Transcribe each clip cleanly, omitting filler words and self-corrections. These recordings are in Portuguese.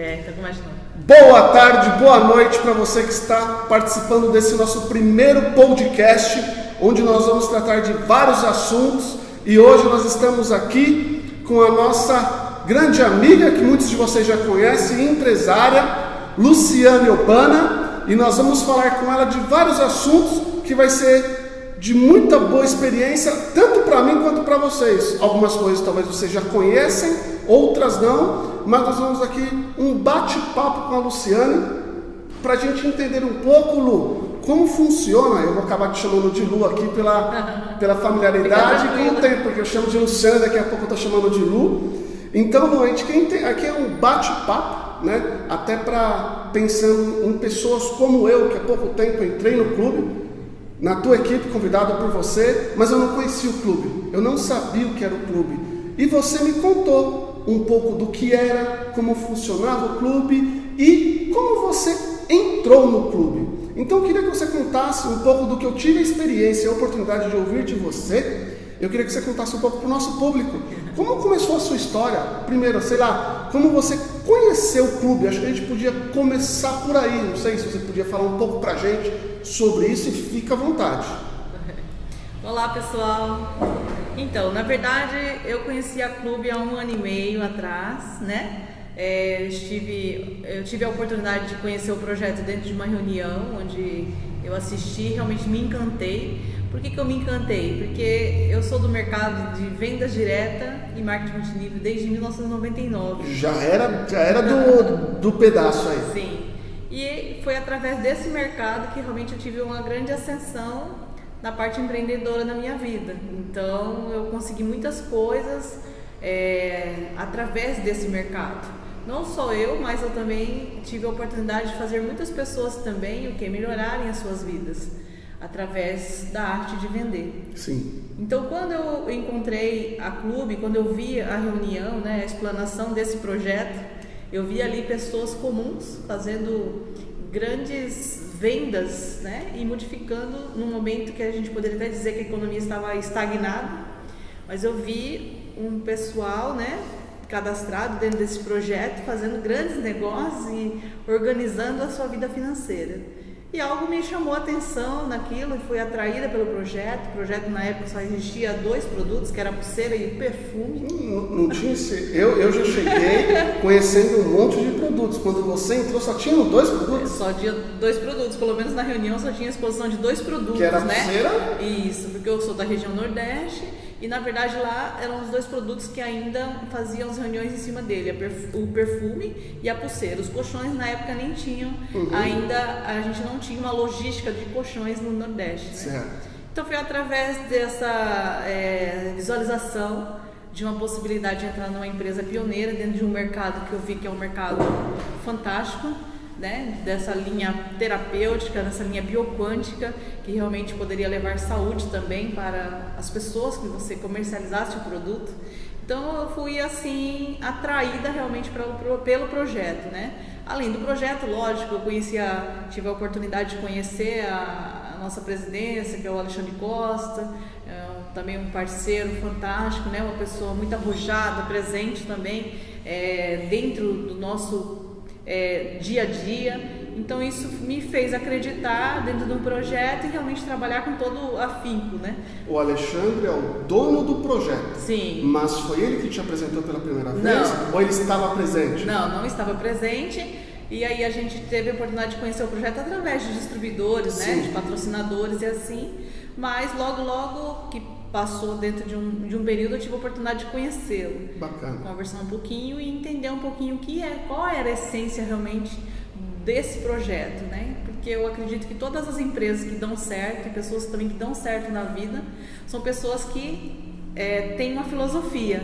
Então começa não. Boa tarde, boa noite para você que está participando desse nosso primeiro podcast, onde nós vamos tratar de vários assuntos. E hoje nós estamos aqui com a nossa grande amiga, que muitos de vocês já conhecem, empresária, Luciane Obana. E nós vamos falar com ela de vários assuntos que vai ser de muita boa experiência, tanto para mim quanto para vocês. Algumas coisas talvez vocês já conhecem, outras não, mas nós vamos aqui um bate-papo com a Luciane para a gente entender um pouco, Lu, como funciona. Eu vou acabar te chamando de Lu aqui pela familiaridade com o tempo, porque eu chamo de Luciane, daqui a pouco eu estou chamando de Lu. Então, Lu, a gente aqui é um bate-papo, né? Até para pensando em pessoas como eu, que há pouco tempo entrei no clube, na tua equipe, convidado por você, mas eu não conhecia o clube, eu não sabia o que era o clube. E você me contou um pouco do que era, como funcionava o clube e como você entrou no clube. Então eu queria que você contasse um pouco do que eu tive a experiência e a oportunidade de ouvir de você. Eu queria que você contasse um pouco para o nosso público. Como começou a sua história? Primeiro, sei lá, como você conheceu o clube? Acho que a gente podia começar por aí. Não sei se você podia falar um pouco para a gente sobre isso e fica à vontade. Olá, pessoal. Então, na verdade, eu conheci a clube há 1 ano e meio atrás, né? Eu tive a oportunidade de conhecer o projeto dentro de uma reunião onde eu assisti, realmente me encantei. Por que eu me encantei? Porque eu sou do mercado de vendas direta e marketing multinível desde 1999. Já era do pedaço aí. Sim. E foi através desse mercado que realmente eu tive uma grande ascensão na parte empreendedora da minha vida. Então eu consegui muitas coisas através desse mercado. Não só eu, mas eu também tive a oportunidade de fazer muitas pessoas também melhorarem as suas vidas através da arte de vender. Sim. Então, quando eu encontrei a clube, quando eu vi a reunião, né, a explanação desse projeto, eu vi ali pessoas comuns fazendo grandes vendas, né, e modificando num momento que a gente poderia até dizer que a economia estava estagnada, mas eu vi um pessoal, né, cadastrado dentro desse projeto, fazendo grandes negócios e organizando a sua vida financeira. E algo me chamou a atenção naquilo e fui atraída pelo projeto. O projeto na época só existia 2 produtos, que era a pulseira e o perfume. Não tinha eu já cheguei conhecendo um monte de produtos. Quando você entrou só tinham 2 produtos? Só tinha 2 produtos, pelo menos na reunião só tinha exposição de 2 produtos, que era a né? pulseira? Isso, porque eu sou da região Nordeste. E na verdade lá eram os 2 produtos que ainda faziam as reuniões em cima dele, o perfume e a pulseira. Os colchões na época nem tinham, ainda a gente não tinha uma logística de colchões no Nordeste, né? Certo. Então foi através dessa visualização de uma possibilidade de entrar numa empresa pioneira dentro de um mercado que eu vi que é um mercado fantástico, né, dessa linha terapêutica, dessa linha bioquântica, que realmente poderia levar saúde também para as pessoas que você comercializasse o produto. Então eu fui assim atraída realmente pelo projeto, né? Além do projeto, lógico, eu tive a oportunidade de conhecer a nossa presidência, que é o Alexandre Costa, também um parceiro fantástico, né? Uma pessoa muito arrojada, presente também dentro do nosso dia a dia. Então isso me fez acreditar dentro de um projeto e realmente trabalhar com todo o afinco, né? O Alexandre é o dono do projeto. Sim. Mas foi ele que te apresentou pela primeira vez? Não. Ou ele estava presente? Não estava presente. E aí a gente teve a oportunidade de conhecer o projeto através de distribuidores, né? De patrocinadores e assim. Mas logo que passou dentro de um período, eu tive a oportunidade de conhecê-lo. Bacana. Conversar um pouquinho e entender um pouquinho qual era a essência realmente desse projeto, né? Porque eu acredito que todas as empresas que dão certo e pessoas também que dão certo na vida são pessoas que têm uma filosofia.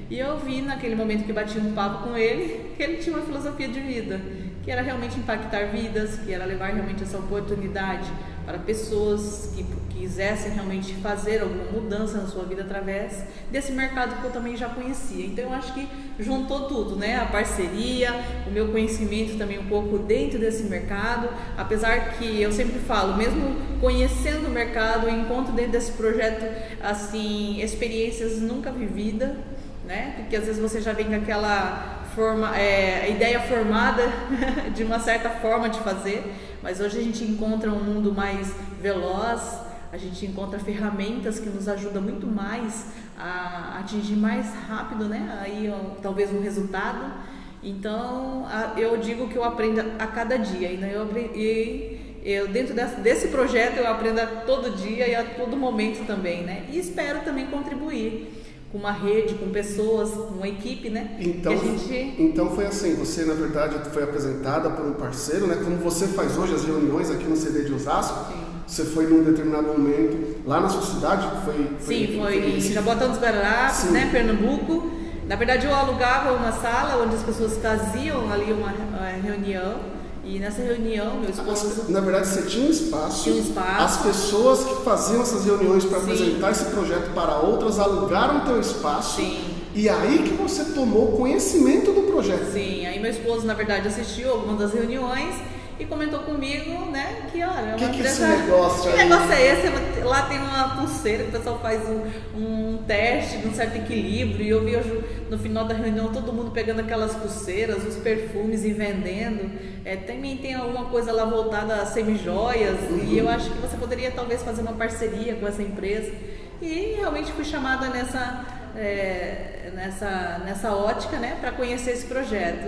E eu vi naquele momento que bati um papo com ele que ele tinha uma filosofia de vida, que era realmente impactar vidas, que era levar realmente essa oportunidade para pessoas que quisessem realmente fazer alguma mudança na sua vida através desse mercado que eu também já conhecia. Então eu acho que juntou tudo, né? A parceria, o meu conhecimento também um pouco dentro desse mercado, apesar que eu sempre falo, mesmo conhecendo o mercado, eu encontro dentro desse projeto assim experiências nunca vividas, né? Porque às vezes você já vem com aquela a ideia formada de uma certa forma de fazer, mas hoje a gente encontra um mundo mais veloz, a gente encontra ferramentas que nos ajudam muito mais a atingir mais rápido, né? Aí talvez um resultado. Então eu digo que eu aprendo a cada dia, eu dentro desse projeto eu aprendo a todo dia e a todo momento também, né? E espero também contribuir com uma rede, com pessoas, com uma equipe, né? Então foi assim, você na verdade foi apresentada por um parceiro, né? Como você faz hoje as reuniões aqui no CD de Osasco. Sim. Você foi num determinado momento lá na sua cidade? Foi em Jabotão dos Guararapes, né? Pernambuco. Na verdade eu alugava uma sala onde as pessoas faziam ali uma reunião. E nessa reunião, meu esposo... Na verdade, você tinha um espaço. Tinha um espaço. As pessoas que faziam essas reuniões para apresentar esse projeto para outras alugaram o teu espaço. Sim. E aí que você tomou conhecimento do projeto. Sim, aí meu esposo, na verdade, assistiu algumas das reuniões e comentou comigo, né, que olha... Que esse negócio aí? Que negócio é esse? Lá tem uma pulseira que o pessoal faz um teste de um certo equilíbrio e eu vi no final da reunião todo mundo pegando aquelas pulseiras, os perfumes e vendendo. Também tem alguma coisa lá voltada a semijoias e eu acho que você poderia talvez fazer uma parceria com essa empresa. E realmente fui chamada nessa ótica, né, para conhecer esse projeto.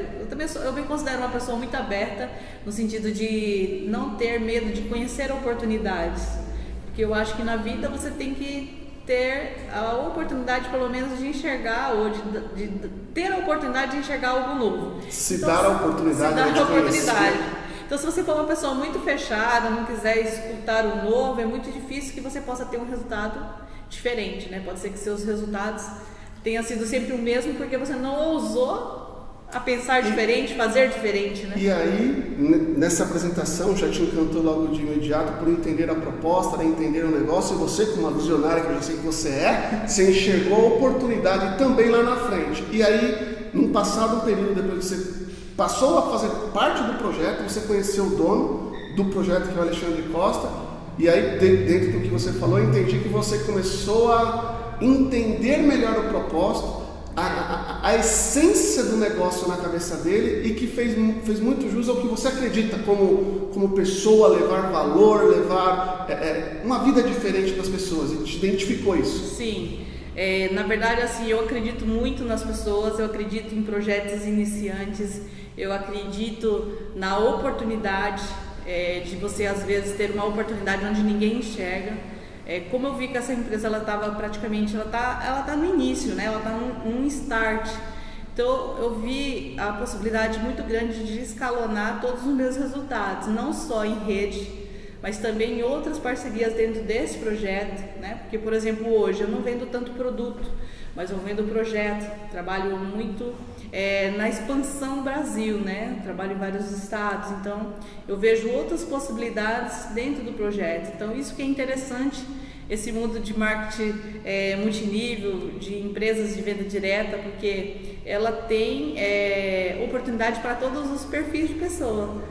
Eu me considero uma pessoa muito aberta no sentido de não ter medo de conhecer oportunidades, porque eu acho que na vida você tem que ter a oportunidade pelo menos de enxergar ou de ter a oportunidade de enxergar algo novo. Dar a oportunidade. Então, se você for uma pessoa muito fechada, não quiser escutar o novo, é muito difícil que você possa ter um resultado diferente, né? Pode ser que seus resultados tenham sido sempre o mesmo porque você não ousou a pensar diferente, fazer diferente, né? E aí, nessa apresentação, já te encantou logo de imediato por entender a proposta, né, entender o negócio, e você, como uma visionária que eu já sei que você enxergou a oportunidade também lá na frente. E aí, num passado período, depois que você passou a fazer parte do projeto, você conheceu o dono do projeto, que é o Alexandre Costa, e aí, dentro do que você falou, eu entendi que você começou a entender melhor o propósito, a essência do negócio na cabeça dele e que fez muito jus ao que você acredita como pessoa, levar valor, levar uma vida diferente das pessoas, e te identificou isso. Sim, na verdade assim, eu acredito muito nas pessoas, eu acredito em projetos iniciantes, eu acredito na oportunidade de você às vezes ter uma oportunidade onde ninguém enxerga. Como eu vi que essa empresa ela tá no início, né? Ela está num start. Então eu vi a possibilidade muito grande de escalonar todos os meus resultados, não só em rede, mas também em outras parcerias dentro desse projeto, né? Porque, por exemplo, hoje eu não vendo tanto produto, mas eu vendo projeto, trabalho muito na expansão Brasil, né? Trabalho em vários estados, então eu vejo outras possibilidades dentro do projeto. Então isso que é interessante, esse mundo de marketing multinível, de empresas de venda direta, porque ela tem oportunidade para todos os perfis de pessoa.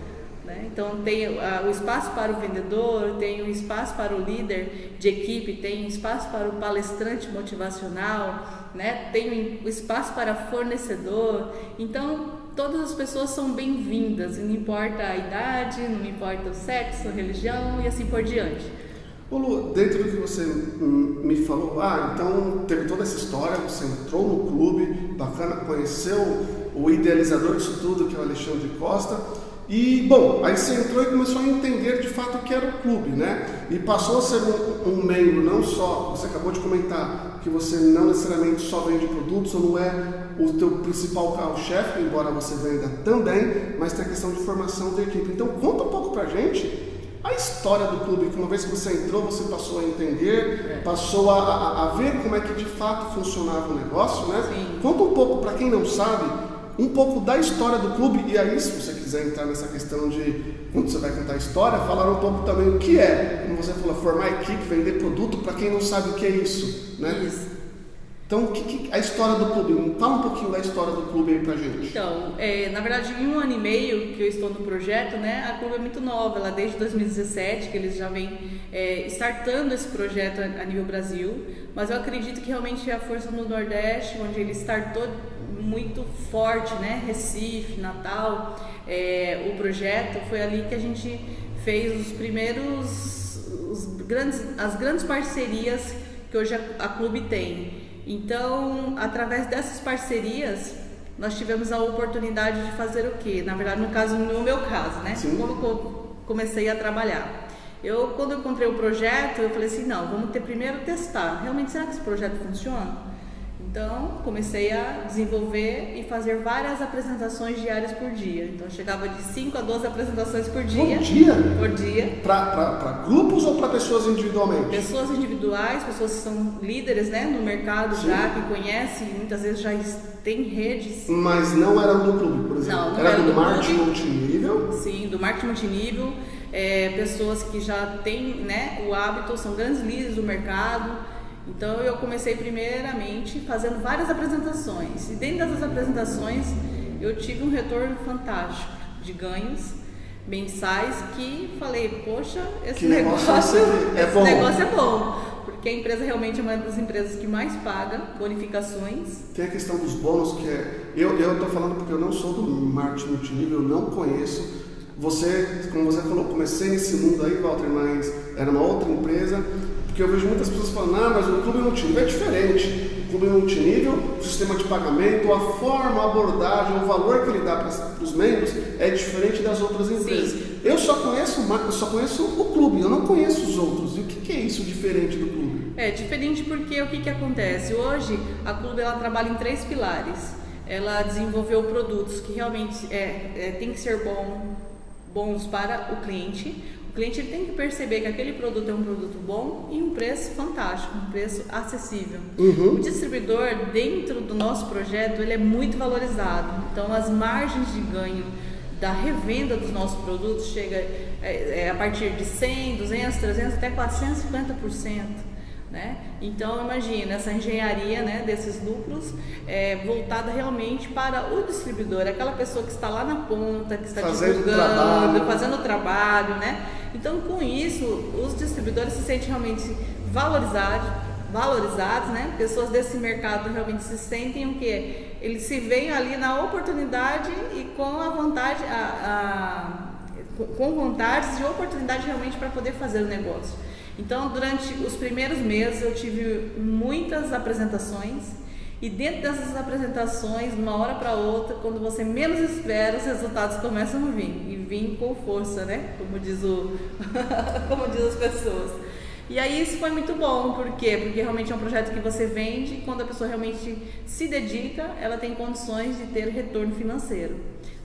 Então tem o espaço para o vendedor, tem o espaço para o líder de equipe, tem o espaço para o palestrante motivacional, né? Tem o espaço para fornecedor. Então todas as pessoas são bem-vindas, não importa a idade, não importa o sexo, a religião e assim por diante. Ô Lu, dentro do que você me falou, então teve toda essa história, você entrou no clube, bacana, conheceu o idealizador disso tudo, que é o Alexandre Costa. E, bom, aí você entrou e começou a entender de fato o que era o clube, né? E passou a ser um membro, não só, você acabou de comentar, que você não necessariamente só vende produtos, ou não é o teu principal carro-chefe, embora você venda também, mas tem a questão de formação da equipe. Então, conta um pouco pra gente a história do clube, que uma vez que você entrou, você passou a entender, passou a ver como é que de fato funcionava o negócio, né? Sim. Conta um pouco, para quem não sabe, um pouco da história do clube, e aí se você quiser entrar nessa questão de, quando você vai contar a história, falar um pouco também o que é, como você falou, formar equipe, vender produto, para quem não sabe o que é isso, né? Isso. Então, a história do clube, fala um pouquinho da história do clube aí pra gente. Então, na verdade, em 1 ano e meio que eu estou no projeto, né, a clube é muito nova, ela desde 2017, que eles já vêm startando esse projeto a nível Brasil, mas eu acredito que realmente a força no Nordeste, onde ele startou muito forte, né? Recife, Natal, o projeto foi ali que a gente fez os primeiros, as grandes parcerias que hoje a Clube tem. Então, através dessas parcerias, nós tivemos a oportunidade de fazer o quê? Na verdade, no meu caso, né? Sim. Como eu comecei a trabalhar. Quando eu encontrei o projeto, eu falei assim, não, vamos primeiro testar. Realmente, será que esse projeto funciona? Então, comecei a desenvolver e fazer várias apresentações diárias por dia. Então, eu chegava de 5 a 12 apresentações por dia. Por dia? Por dia. Para grupos ou para pessoas individualmente? Pessoas individuais, pessoas que são líderes, né, no mercado. Sim. Já, que conhecem, muitas vezes já têm redes. Mas não eram do clube, por exemplo? Não era do marketing multinível? Sim, do marketing multinível. Pessoas que já têm, né, o hábito, são grandes líderes do mercado. Então eu comecei primeiramente fazendo várias apresentações e dentro dessas apresentações eu tive um retorno fantástico de ganhos mensais que falei, poxa, esse negócio é bom, porque a empresa realmente é uma das empresas que mais paga bonificações. Tem a questão dos bônus que eu estou falando porque eu não sou do marketing multinível, eu não conheço. Como você falou, comecei nesse mundo aí, Walter, mas era uma outra empresa. Porque eu vejo muitas pessoas falando, mas o clube multinível é diferente. O clube multinível, o sistema de pagamento, a forma, a abordagem, o valor que ele dá para os membros é diferente das outras empresas. Sim. Eu só conheço o clube, eu não conheço os outros. E o que é isso diferente do clube? É diferente porque o que acontece? Hoje a clube ela trabalha em 3 pilares. Ela desenvolveu produtos que realmente tem que ser bons para o cliente. O cliente ele tem que perceber que aquele produto é um produto bom e um preço fantástico, um preço acessível. Uhum. O distribuidor, dentro do nosso projeto, ele é muito valorizado. Então, as margens de ganho da revenda dos nossos produtos chega a partir de 100, 200, 300, até 450%. Né? Então imagina essa engenharia, né, desses lucros voltada realmente para o distribuidor, aquela pessoa que está lá na ponta, que está divulgando, fazendo o trabalho, né? Então com isso os distribuidores se sentem realmente valorizados, né? Pessoas desse mercado realmente se sentem o quê? Eles se veem ali na oportunidade e com a vontade, com vontades e oportunidade realmente para poder fazer o negócio. Então, durante os primeiros meses eu tive muitas apresentações e dentro dessas apresentações, de uma hora para outra, quando você menos espera, os resultados começam a vir e vêm com força, né? Como diz as pessoas. E aí isso foi muito bom, por quê? Porque realmente é um projeto que você vende e quando a pessoa realmente se dedica, ela tem condições de ter retorno financeiro.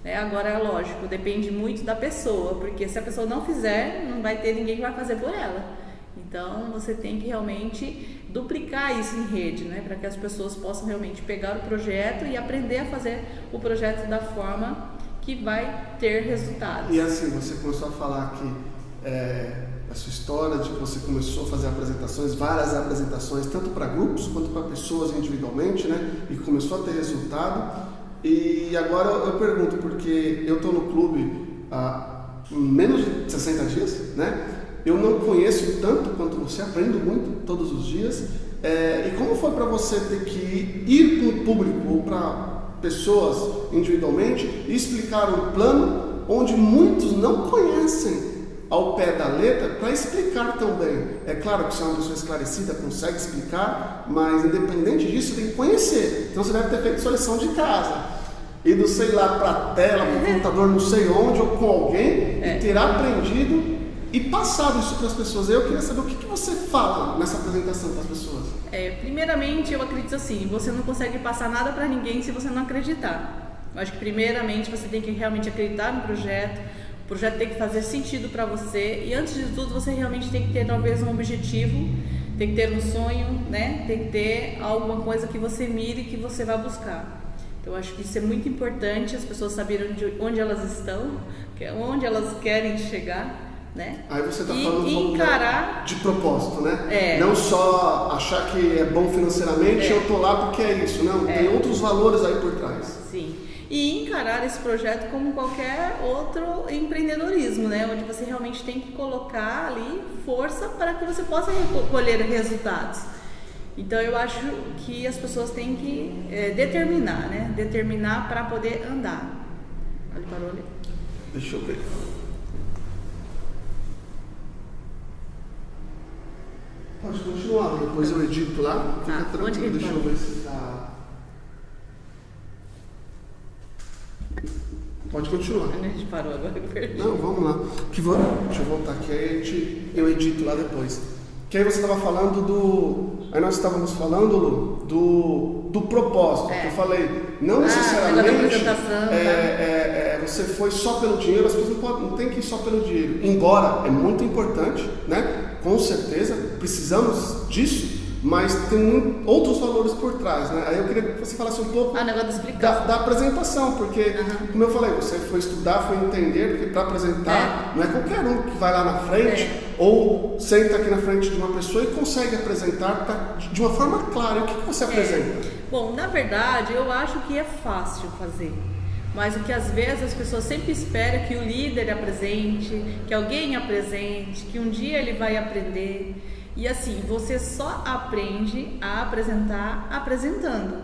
Agora é lógico, depende muito da pessoa, porque se a pessoa não fizer, não vai ter ninguém que vai fazer por ela. Então você tem que realmente duplicar isso em rede, né? Para que as pessoas possam realmente pegar o projeto e aprender a fazer o projeto da forma que vai ter resultados. E assim, você começou a falar que a sua história de que você começou a fazer apresentações, várias apresentações, tanto para grupos quanto para pessoas individualmente, né? E começou a ter resultado. E agora eu pergunto, porque eu estou no clube há menos de 60 dias, né? Eu não conheço tanto quanto você, aprendo muito todos os dias. E como foi para você ter que ir para o público ou para pessoas individualmente e explicar um plano onde muitos não conhecem ao pé da letra para explicar também? É claro que você é uma pessoa esclarecida, consegue explicar, mas independente disso, você tem que conhecer. Então você deve ter feito sua lição de casa. Ido, sei lá, para a tela, para o computador, não sei onde, ou com alguém, e ter aprendido e passado isso para as pessoas. Eu queria saber o que você fala nessa apresentação para as pessoas. Primeiramente, eu acredito assim, você não consegue passar nada para ninguém se você não acreditar. Eu acho que primeiramente você tem que realmente acreditar no projeto, o projeto tem que fazer sentido para você e antes de tudo você realmente tem que ter talvez um objetivo, tem que ter um sonho, né? Tem que ter alguma coisa que você mire e que você vai buscar. Então eu acho que isso é muito importante, as pessoas saberem onde elas estão, onde elas querem chegar. Né? Aí você está falando um pouco de propósito, né? Não só achar que é bom financeiramente, eu tô lá porque é isso, não. Tem outros valores aí por trás. Sim. E encarar esse projeto como qualquer outro empreendedorismo, né? Onde você realmente tem que colocar ali força para que você possa colher resultados. Então eu acho que as pessoas têm que determinar, né? Determinar para poder andar. Ele parou ali. Deixa eu ver. Pode continuar, depois eu edito lá. Fica tranquilo, deixa eu ver se tá. Pode continuar. A gente parou agora, eu perdi. Não, vamos lá. Deixa eu voltar aqui, aí eu edito lá depois. Que aí você estava falando do. Aí nós estávamos falando, Lu, do propósito. Que eu falei, não necessariamente você foi só pelo dinheiro, as pessoas não tem que ir só pelo dinheiro. Embora é muito importante, né? Com certeza, precisamos disso, mas tem outros valores por trás, né? Aí eu queria que você falasse um pouco da apresentação, porque, como eu falei, você foi estudar, foi entender, porque para apresentar não é qualquer um que vai lá na frente ou senta aqui na frente de uma pessoa e consegue apresentar de uma forma clara. O que você apresenta? Bom, na verdade, eu acho que é fácil fazer. Mas o que às vezes as pessoas sempre esperam que o líder apresente, que alguém apresente, que um dia ele vai aprender. E assim, você só aprende a apresentar apresentando.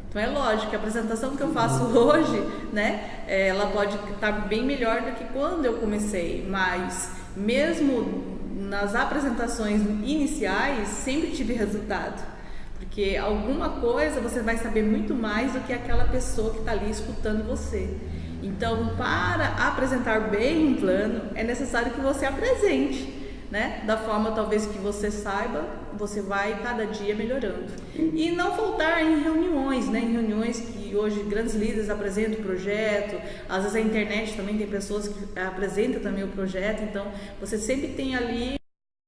Então é lógico que a apresentação que eu faço hoje, né, ela pode estar bem melhor do que quando eu comecei. Mas mesmo nas apresentações iniciais, sempre tive resultado. Porque alguma coisa você vai saber muito mais do que aquela pessoa que está ali escutando você. Então, para apresentar bem um plano, é necessário que você apresente, né? Da forma talvez que você saiba, você vai cada dia melhorando. E não faltar em reuniões, né? Em reuniões que hoje grandes líderes apresentam o projeto, às vezes a internet também tem pessoas que apresentam também o projeto, então você sempre tem ali